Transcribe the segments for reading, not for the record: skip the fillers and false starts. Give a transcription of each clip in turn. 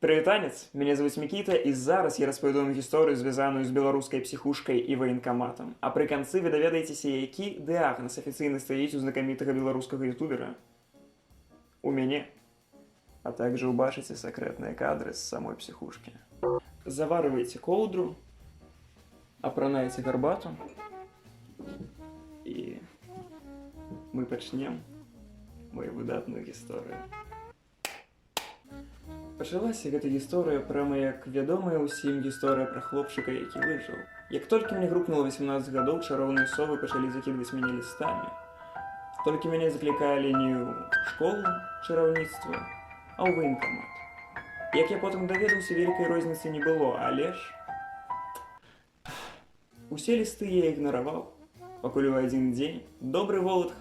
Прывітанец, мяне звуць Мікіта, і зараз я распавяду вам гісторыю, звязаную з беларускай псіхушкай і ваенкаматам. А пры канцы вы даведаецеся, які дыягназ афіцыйна стаіць у знакамітага беларускага ютубера. У мяне. А также убачыце сакрэтныя кадры з самой псіхушкі. Заварывайце коўдру, апранаеце гарбату, і мы пачнем мою выдатную гісторыю. Пачалася гэта гісторыя прямо як вядомая ўсім гісторыя пра хлопчыка, які выжыў. Як толькі мне грукнула 18 гадоў, чароўныя совы пачалі закідваць мяне лістамі. Толькі мяне заклікалі не ў школу чараўніцтва, а ў ваенкамат. Як я потым даведаўся, вялікай розніцы не было, але ж... Усе лісты я ігнараваў, пакуль у адзін дзень добры Волод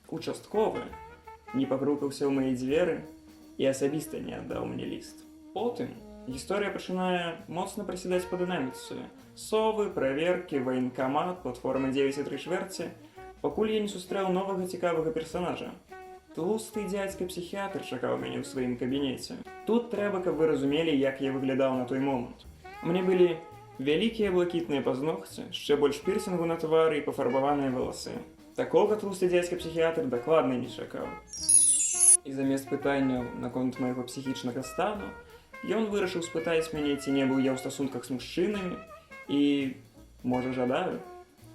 участковы не пакрукаўся ў мае дзверы і асабіста не аддаў мне ліст. Потым гісторыя пачынае моцна прасідаць па дынаміцы. Совы, праверкі, ваенкамат, платформа 9,3, пакуль я не сустрэў новага цікавага персанажа. Тлусты дзядзька-псіхіятр чакаў мяне ў сваім кабінеце. Тут трэба, каб вы разумелі, як я выглядаў на той момант. Мне былі вялікія блакітныя пазногці, яшчэ больш пірсінгу на твары і пафарбаваныя валасы. Такога тлусты дзядзька-псіхіятр дакладна не чакаў. І замест пытанняў наконт майго псіхічнага стану, ён вырашыў спытаць мяне, ці не быў я ў стасунках з мужчынамі і, можа, жадаю,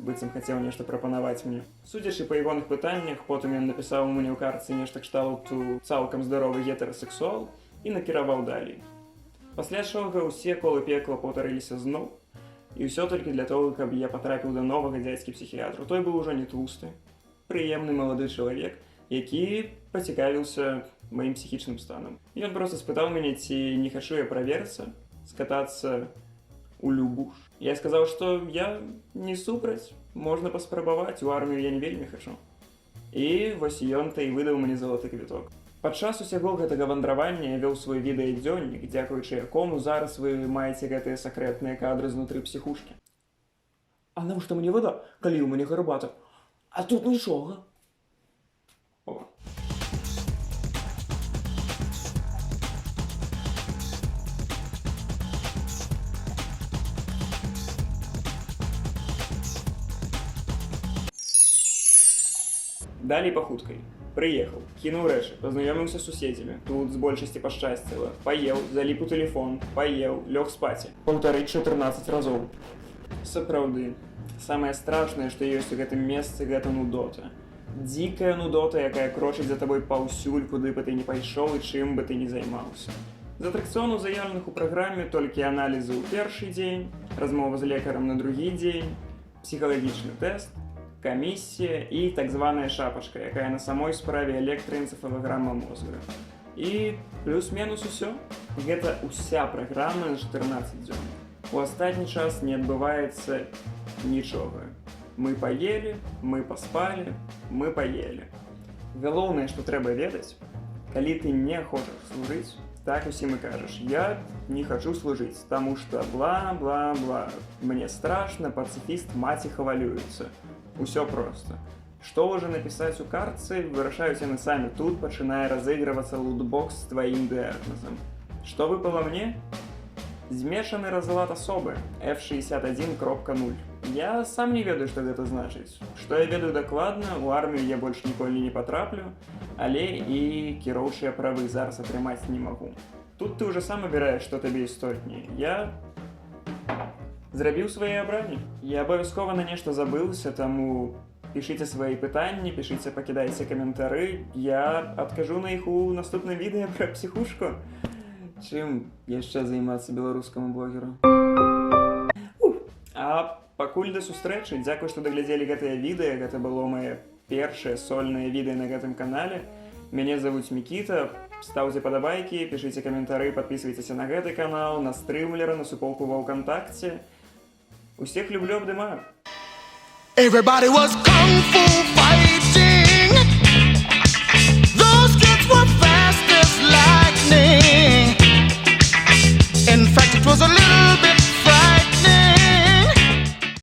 быццам хацеў нешта прапанаваць мне. Судзячы па ягоных пытаннях, потым ён напісаў мне ў карцы нешта кшталту «цалкам здаровы гетэрасексуал» і накіраваў далей. Пасля чога ўсе колы пекла паўтарыліся зноў, і ўсё толькі для того, каб я патрапіў да новага дзядзькі-псіхіятру. Той быў ужо не тлусты, прыемны малады чалавек, які пацікавіўся маім псіхічным станам. Ён проста спытаў мяне, ці не хачу я праверыцца, скатацца у любуш. Я сказаў, што я не супраць, можна паспрабаваць, у армію я не вельмі хачу. І вось ён-то і выдаў мне залаты квіток. Падчас усяго гэтага вандравання я вёў свой відэадзённік, дзякуючы якому зараз вы маеце гэтыя сакрэтныя кадры знутры псіхушкі. А навошта мне вада, калі ў мяне гарбата? А тут нічога. О. Далей па хуткай. Прыехаў, кінуў рэчы, пазнаёміўся з суседзямі. Тут з большасці пашчасціла. Паеў, заліп у тэлефон, паеў, лёг спаці. Паўтарыць 14 разоў. Сапраўды, самае страшнае, што ёсць у гэтым месцы, гэта нудота. Дзікая нудота, якая крочыць за табой паўсюль, куды бы ты не пайшоў і чым бы ты не займаўся. З атракцыёнаў, заяўленых у праграме, толькі аналізы ў першы дзень, размова з лекарам на другі дзень, псіхалагічны тэст, камісія і так званая шапачка, якая на самой справе электраэнцэфалаграма мозга. І плюс-мінус усё. Гэта ўся праграма на 14 дзён. У астатні час не адбываецца нічога. Мы паелі, мы паспалі, мы паелі. Галоўнае, што трэба ведаць, калі ты не хочаш служыць, так усім і кажаш, я не хачу служыць, таму што бла-бла-бла. Мне страшна, пацыфіст, маці хвалюецца. Усё проста. Што ўжо напісаць у картцы, вырашаюць яны самі. Тут пачынае разыгрывацца лутбокс з тваім дыягназам. Што выпала мне? Змешаны разлад асобы F61.0. Я сам не ведаю, што гэта значыць. Што я ведаю дакладна, у армію я больш ніколі не патраплю, але і кіроўчыя правы зараз атрымаць не магу. Тут ты ўжо сам абіраеш, што табе істотней. Я зрабіў свае абранні. Я абавязкова на нешта забыўся, таму пішыце свае пытанні, пішыце, пакідайце каментары. Я адкажу на іх у наступным відэа пра псіхушку. Чым яшчэ займацца беларускаму блогеру? А пакуль да сустрэчы, дзякуй, што даглядзелі гэтае відэа. Гэта было мае першае сольнае відэа на гэтым канале. Мяне завуць Мікіта. Стаўце падабайкі, пішыце каментары, падпісвайцеся на гэты канал, на стрымлера, на суполку ва ўКантакце. Усіх люблю, абдымаю. Everybody was kung fu fighting. Those kids were fast as lightning. In fact, it was a little